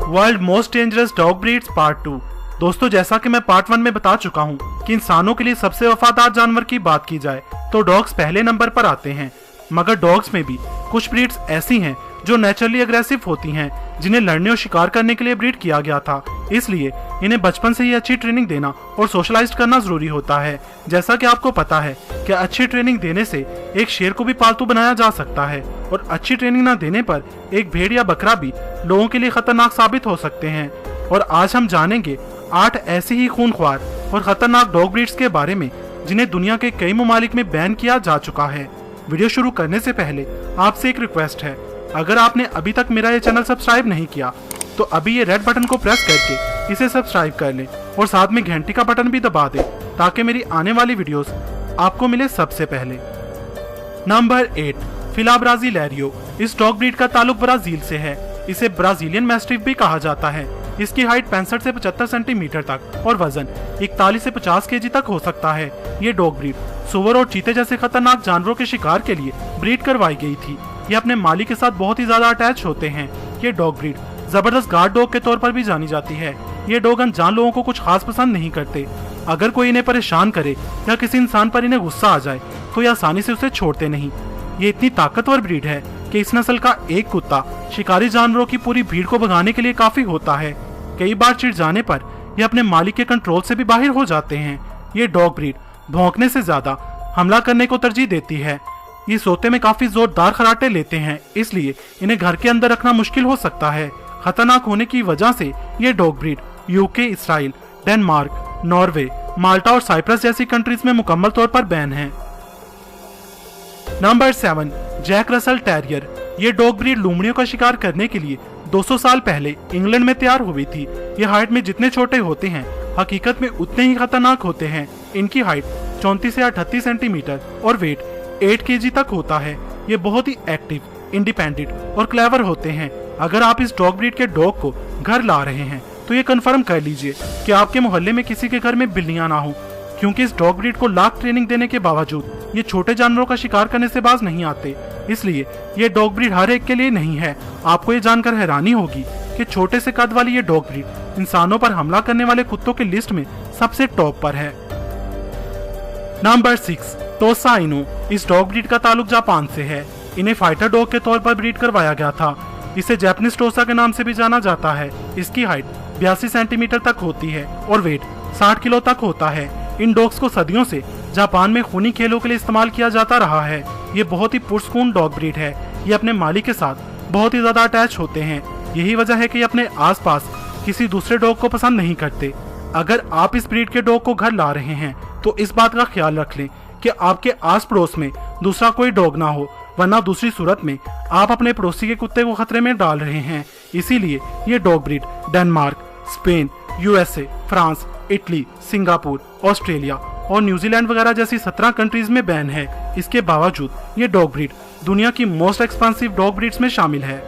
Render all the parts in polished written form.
World most dangerous dog breeds part 2। दोस्तों, जैसा कि मैं पार्ट 1 में बता चुका हूं कि इंसानों के लिए सबसे वफादार जानवर की बात की जाए तो डॉग्स पहले नंबर पर आते हैं। मगर डॉग्स में भी कुछ ब्रीड्स ऐसी हैं जो नेचुरली अग्रेसिव होती हैं, जिन्हें लड़ने और शिकार करने के लिए ब्रीड किया गया था। इसलिए इन्हें बचपन से ही अच्छी ट्रेनिंग देना और सोशलाइज करना जरूरी होता है। जैसा कि आपको पता है कि अच्छी ट्रेनिंग देने से एक शेर को भी पालतू बनाया जा सकता है और अच्छी ट्रेनिंग न देने पर एक भेड़ या बकरा भी लोगों के लिए खतरनाक साबित हो सकते हैं। और आज हम जानेंगे 8 ऐसी ही खूनख्वार और खतरनाक डॉग ब्रीड्स के बारे में जिन्हें दुनिया के कई ममालिक में बैन किया जा चुका है। वीडियो शुरू करने से पहले आपसे एक रिक्वेस्ट है, अगर आपने अभी तक मेरा ये चैनल सब्सक्राइब नहीं किया तो अभी ये रेड बटन को प्रेस करके इसे सब्सक्राइब कर लें और साथ में घंटी का बटन भी दबा दें ताकि मेरी आने वाली वीडियोस आपको मिले सबसे पहले। नंबर 8, फिला ब्राजीलेरियो। इस डॉग ब्रीड का ताल्लुक ब्राजील से है। इसे ब्राजीलियन मैस्टिफ भी कहा जाता है। इसकी हाइट 65 से 75 सेंटीमीटर तक और वजन 41 से 50 केजी तक हो सकता है। ये डॉग ब्रीड सुअर और चीते जैसे खतरनाक जानवरों के शिकार के लिए ब्रीड करवाई गई थी। ये अपने मालिक के साथ बहुत ही ज्यादा अटैच होते हैं। ये डॉग ब्रीड जबरदस्त गार्ड डॉग के तौर पर भी जानी जाती है। ये डॉग अनजान लोगों को कुछ खास पसंद नहीं करते। अगर कोई इन्हें परेशान करे या किसी इंसान पर इन्हें गुस्सा आ जाए तो ये आसानी से उसे छोड़ते नहीं। ये इतनी ताकतवर ब्रीड है कि इस नस्ल का एक कुत्ता शिकारी जानवरों की पूरी भीड़ को भगाने के लिए काफी होता है। कई बार चिढ़ जाने पर ये अपने मालिक के कंट्रोल से भी बाहर हो जाते हैं। ये डॉग ब्रीड भौंकने से ज्यादा हमला करने को तरजीह देती है। ये सोते में काफी जोरदार खराटे लेते हैं, इसलिए इन्हें घर के अंदर रखना मुश्किल हो सकता है। खतरनाक होने की वजह से ये dog breed UK, Israel, Denmark, Norway, Malta और साइप्रस जैसी कंट्रीज में मुकम्मल तौर पर बैन है। Number 7, Jack Russell terrier. ये डॉग ब्रीड लोमड़ियों का शिकार करने के लिए 200 साल पहले इंग्लैंड में तैयार हुई थी। ये हाइट में जितने छोटे होते हैं हकीकत में उतने ही खतरनाक होते हैं। इनकी हाइट 34 से 38 सेंटीमीटर और वेट 8 केजी तक होता है। ये बहुत ही एक्टिव, इंडिपेंडेंट और क्लेवर होते हैं। अगर आप इस डॉग ब्रीड के डॉग को घर ला रहे हैं तो ये कंफर्म कर लीजिए कि आपके मोहल्ले में किसी के घर में बिल्लियां ना हो, क्योंकि इस डॉग ब्रीड को लाख ट्रेनिंग देने के बावजूद ये छोटे जानवरों का शिकार करने से बाज नहीं आते। इसलिए ये डॉग ब्रीड हर एक के लिए नहीं है। आपको ये जानकर हैरानी होगी कि छोटे से कद वाली ये डॉग ब्रीड इंसानों पर हमला करने वाले कुत्तों की लिस्ट में सबसे टॉप पर है। नंबर 6, टोसा इनु। इस डॉग ब्रीड का ताल्लुक जापान से है। इन्हें फाइटर डॉग के तौर पर ब्रीड करवाया गया था। इसे जैपनीज टोसा के नाम से भी जाना जाता है। इसकी हाइट 82 सेंटीमीटर तक होती है और वेट 60 किलो तक होता है। इन डॉग्स को सदियों से जापान में खूनी खेलों के लिए इस्तेमाल किया जाता रहा है। ये बहुत ही पुरस्कून डॉग ब्रीड है। ये अपने मालिक के साथ बहुत ही ज्यादा अटैच होते हैं। यही वजह है कि ये अपने आसपास किसी दूसरे डॉग को पसंद नहीं करते। अगर आप इस ब्रीड के डॉग को घर ला रहे हैं तो इस बात का ख्याल रख लें कि आपके आस पड़ोस में दूसरा कोई डॉग ना हो, वरना दूसरी सूरत में आप अपने पड़ोसी के कुत्ते को खतरे में डाल रहे हैं। इसीलिए ये dog breed Denmark, Spain, USA, France, Italy, Singapore, Australia और न्यूजीलैंड वगैरह जैसी 17 कंट्रीज में बैन है। इसके बावजूद ये डॉग ब्रीड दुनिया की मोस्ट एक्सपेंसिव डॉग ब्रीड्स में शामिल है।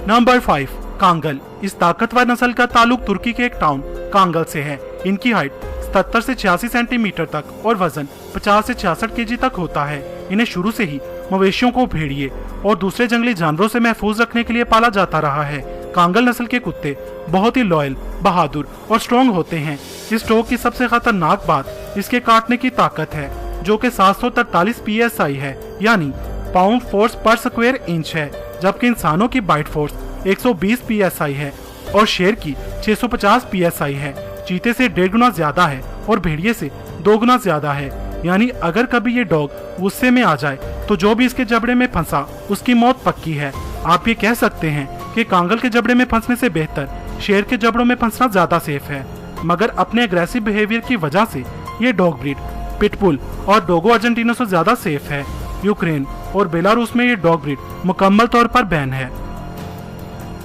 Number 5, Kangal. इस ताकतवर नस्ल का ताल्लुक तुर्की के एक टाउन कांगल से है। इनकी हाइट 77 से 86 सेंटीमीटर तक और वजन 50 से 66 केजी तक होता है। इन्हें शुरू से ही मवेशियों को भेड़िए और दूसरे जंगली जानवरों से महफूज रखने के लिए पाला जाता रहा है। कांगल नस्ल के कुत्ते बहुत ही लॉयल, बहादुर और स्ट्रॉन्ग होते हैं। इस डॉग की सबसे खतरनाक बात इसके काटने की ताकत है, जो कि 743 PSI है, यानी पाउंड फोर्स पर स्क्वायर इंच है, जबकि इंसानों की बाइट फोर्स 120 PSI है और शेर की 650 PSI है। चीते से 1.5 गुना ज्यादा है और भेड़िए से 2 गुना ज्यादा है। यानी अगर कभी ये डॉग गुस्से में आ जाए तो जो भी इसके जबड़े में फंसा उसकी मौत पक्की है। आप ये कह सकते हैं कि कांगल के जबड़े में फंसने से बेहतर शेर के जबड़ों में फंसना ज्यादा सेफ है। मगर अपने अग्रेसिव बिहेवियर की वजह से ये डॉग ब्रीड पिटबुल और डोगो अर्जेंटिनो से ज्यादा सेफ है। यूक्रेन और बेलारूस में ये डॉग ब्रीड मुकम्मल तौर पर बैन है।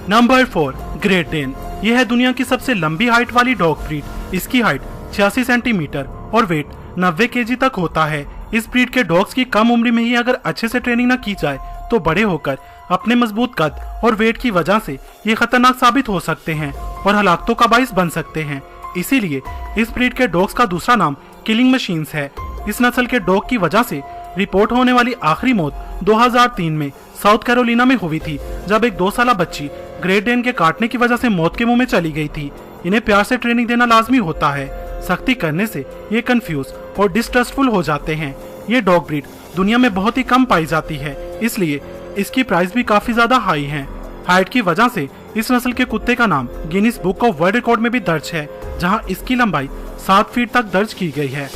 Number 4, great Dane. यह है दुनिया की सबसे लंबी हाइट वाली डॉग ब्रीड। इसकी हाइट 86 सेंटीमीटर और वेट 90 केजी तक होता है। इस ब्रीड के डॉग्स की कम उम्र में ही अगर अच्छे से ट्रेनिंग न की जाए तो बड़े होकर अपने मजबूत कद और वेट की वजह से ये खतरनाक साबित हो सकते हैं और हलाकतों का बाइस बन सकते हैं। इसीलिए इस ब्रीड के डॉग्स का दूसरा नाम किलिंग मशीन्स है। इस नस्ल के डॉग की वजह से रिपोर्ट होने वाली आखिरी मौत 2003 में साउथ कैरोलिना में हुई थी, जब एक 2 साल बच्ची ग्रेट डेन के काटने की वजह से मौत के मुंह में चली गई थी। इन्हें प्यार से ट्रेनिंग देना लाजमी होता है, सख्ती करने से ये कंफ्यूज और डिस्ट्रस्टफुल हो जाते हैं। ये डॉग ब्रीड दुनिया में बहुत ही कम पाई जाती है, इसलिए इसकी प्राइस भी काफी ज्यादा हाई है। हाइट की वजह से इस नस्ल के कुत्ते का नाम Guinness book of world record में भी दर्ज है, जहां इसकी लंबाई 7 फीट तक दर्ज की गई है।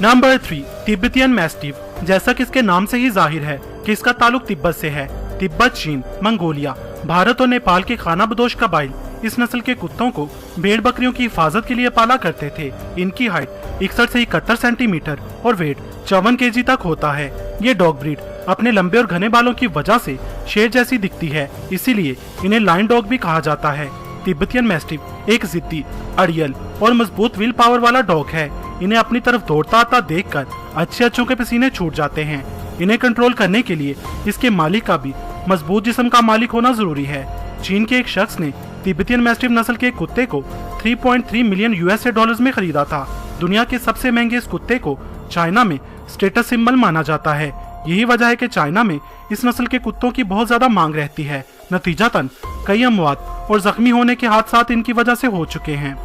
Number 3, Tibetan mastiff. जैसा कि इसके नाम से ही जाहिर है कि इसका ताल्लुक तिब्बत से है। तिब्बत, चीन, मंगोलिया, भारत और नेपाल के खानाबदोश कबाइल इस नस्ल के कुत्तों को भेड़ बकरियों की हिफाजत के लिए पाला करते थे। इनकी हाइट 61 से 71 सेंटीमीटर और वेट 54 केजी तक होता है। ये डॉग ब्रीड अपने लंबे और घने बालों की वजह से शेर जैसी दिखती है, इसीलिए इन्हें लायन डॉग भी कहा जाता है। तिब्बतियन मैस्टिफ एक जिद्दी, अड़ियल और मजबूत विल पावर वाला डॉग है। इन्हें अपनी तरफ दौड़ता आता देखकर अच्छे के पसीने छूट जाते हैं। इन्हें कंट्रोल करने के लिए इसके मालिक का भी मजबूत जिस्म का मालिक होना जरूरी है। चीन के एक शख्स ने तिब्बतियन मैस्टिफ नस्ल के कुत्ते को 3.3 मिलियन यूएसए डॉलर्स में खरीदा था। दुनिया के सबसे महंगे इस कुत्ते को चाइना में स्टेटस सिंबल माना जाता है। यही वजह है कि चाइना में इस नस्ल के कुत्तों की बहुत ज्यादा मांग रहती है। नतीजतन कई अमवात और जख्मी होने के हादसात इनकी वजह से हो चुके हैं।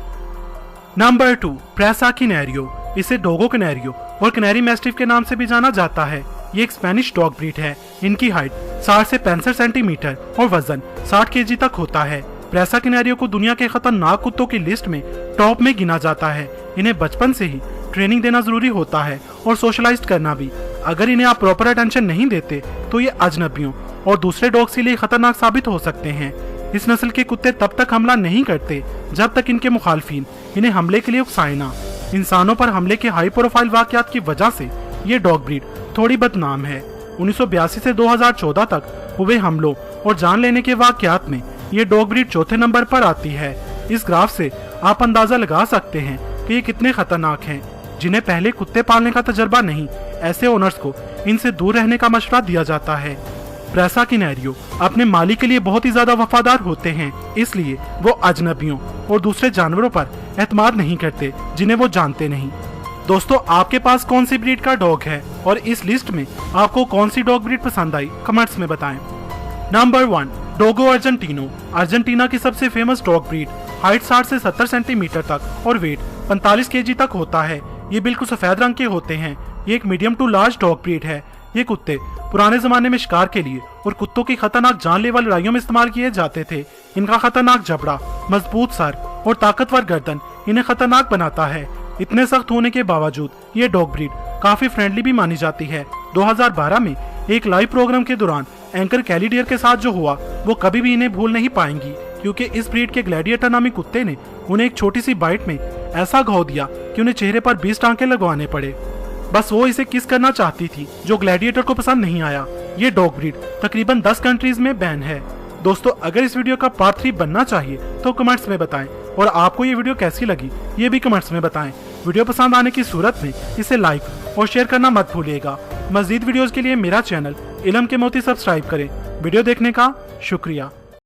नंबर 2, प्रेसा कैनेरियो। इसे डोगो कैनेरियो और कैनेरी मैस्टिफ के नाम से भी जाना जाता है। ये एक स्पेनिश डॉग ब्रीड है। इनकी हाइट 60 से 65 सेंटीमीटर और वजन 60 केजी तक होता है। प्रेसा कैनेरियो को दुनिया के खतरनाक कुत्तों की लिस्ट में टॉप में गिना जाता है। इन्हें बचपन से ही ट्रेनिंग देना जरूरी होता है और सोशलाइज करना भी। अगर इन्हें आप प्रॉपर अटेंशन नहीं देते तो ये अजनबियों और दूसरे डॉग्स के लिए खतरनाक साबित हो सकते हैं। इस नस्ल के कुत्ते तब तक हमला नहीं करते जब तक इनके मुखालफिन इन्हें हमले के लिए उकसाए ना। इंसानों पर हमले के हाई प्रोफाइल वाकयात की वजह से ये डॉग ब्रीड थोड़ी बदनाम है। 1982 से 2014 तक हुए हमलों और जान लेने के वाकयात में ये डॉग ब्रीड चौथे नंबर पर आती है। इस ग्राफ से आप अंदाजा लगा सकते हैं कि ये कितने खतरनाक हैं। जिन्हें पहले कुत्ते पालने का तजर्बा नहीं, ऐसे ओनर्स को इनसे दूर रहने का मशवरा दिया जाता है। प्रेसा कैनेरियो अपने मालिक के लिए बहुत ही ज्यादा वफादार होते हैं, इसलिए वो अजनबियों और दूसरे जानवरों पर एतमाद नहीं करते जिन्हें वो जानते नहीं। दोस्तों, आपके पास कौन सी ब्रीड का डॉग है और इस लिस्ट में आपको कौन सी डॉग ब्रीड पसंद आई, कमेंट्स में बताएं। Number 1, डोगो Argentino. अर्जेंटीना की सबसे फेमस डॉग ब्रीड। हाइट 60 से 70 सेंटीमीटर तक और वेट 45 केजी तक होता है। ये बिल्कुल सफेद रंग के होते हैं। ये एक medium to large dog breed है। ये कुत्ते पुराने जमाने में शिकार के लिए और कुत्तों की खतरनाक जानलेवा लड़ाइयों में इस्तेमाल किए जाते थे। इनका खतरनाक जबड़ा, मजबूत सर और ताकतवर गर्दन इन्हें खतरनाक बनाता है। इतने सख्त होने के बावजूद ये डॉग ब्रीड काफी फ्रेंडली भी मानी जाती है। 2012 में एक लाइव प्रोग्राम के दौरान एंकर कैली डियर के साथ जो हुआ वो कभी भी इन्हें भूल नहीं पाएंगी, क्योंकि इस ब्रीड के ग्लैडिएटर नामी कुत्ते ने उन्हें एक छोटी सी बाइट में ऐसा घाव दिया कि उन्हें चेहरे पर 20 टांके लगवाने पड़े। बस वो इसे किस करना चाहती थी, जो ग्लैडिएटर को पसंद नहीं आया। ये डॉग ब्रीड तकरीबन 10 कंट्रीज में बैन है। दोस्तों, अगर इस वीडियो का पार्ट 3 बनना चाहिए तो कमेंट्स में बताएं, और आपको ये वीडियो कैसी लगी ये भी कमेंट्स में बताएं। वीडियो पसंद आने की सूरत में इसे लाइक और शेयर करना मत भूलिएगा। मज़ीद वीडियोस के लिए मेरा चैनल इल्म के मोती सब्सक्राइब करें। वीडियो देखने का शुक्रिया।